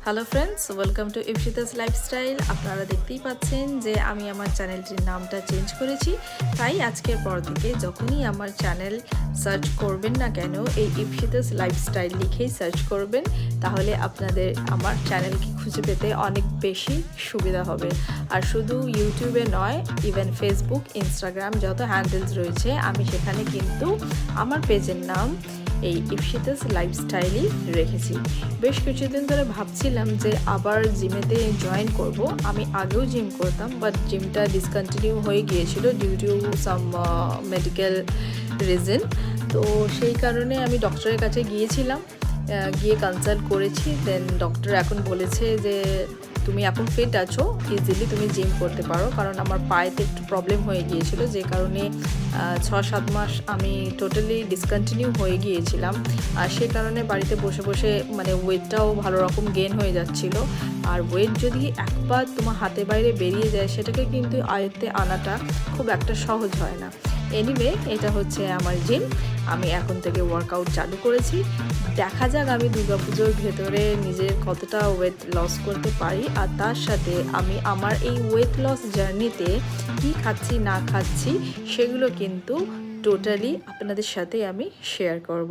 Hello friends, welcome to Ipsita's lifestyle. আপনারা দেখতেই পাচ্ছেন যে আমি আমার চ্যানেলটির নামটা চেঞ্জ করেছি। তাই আজকের পর থেকে যখনই আমার চ্যানেল সার্চ করবেন না কেন, এই ইপসিতাস লাইফস্টাইল লিখেই সার্চ করবেন, তাহলে আপনাদের আমার চ্যানেলকে খুঁজে পেতে অনেক বেশি সুবিধা হবে। আর শুধু ইউটিউবে নয়, ইভেন ফেসবুক, ইনস্টাগ্রাম যত হ্যান্ডেলস রয়েছে, আমি সেখানে কিন্তু আমার পেজের নাম এই ইপসিতাস লাইফস্টাইলই রেখেছি। বেশ কিছুদিন ধরে ভাবছিলাম যে আবার জিমেতে জয়েন করব। আমি আগেও জিম করতাম, বাট জিমটা ডিসকন্টিনিউ হয়ে গিয়েছিল due to some medical reason. তো সেই কারণে আমি ডক্টরের কাছে গিয়েছিলাম, গিয়ে কনসাল্ট করেছি। দেন ডক্টর এখন বলেছে যে তুমি এখন ফিট আছো, ইজিলি তুমি জিম করতে পারো। কারণ আমার পায়েতে একটু প্রবলেম হয়ে গিয়েছিল, যে কারণে 6-7 মাস আমি টোটালি ডিসকন্টিনিউ হয়ে গিয়েছিলাম। আর সে কারণে বাড়িতে বসে বসে ওয়েটটাও ভালো রকম গেইন হয়ে যাচ্ছিল। আর ওয়েট যদি একবার তোমার হাতে বাইরে বেরিয়ে যায়, সেটাকে কিন্তু আয়ত্তে আনাটা খুব একটা সহজ হয় না। এনিওয়ে, এটা হচ্ছে আমার জিম। আমি এখন থেকে ওয়ার্কআউট চালু করেছি। দেখা যাক আমি দুর্গাপুজোর ভেতরে নিজের কতটা ওয়েট লস করতে পারি, আর তার সাথে আমি আমার এই ওয়েট লস জার্নিতে কী খাচ্ছি না খাচ্ছি সেগুলো কিন্তু টোটালি আপনাদের সাথে আমি শেয়ার করব।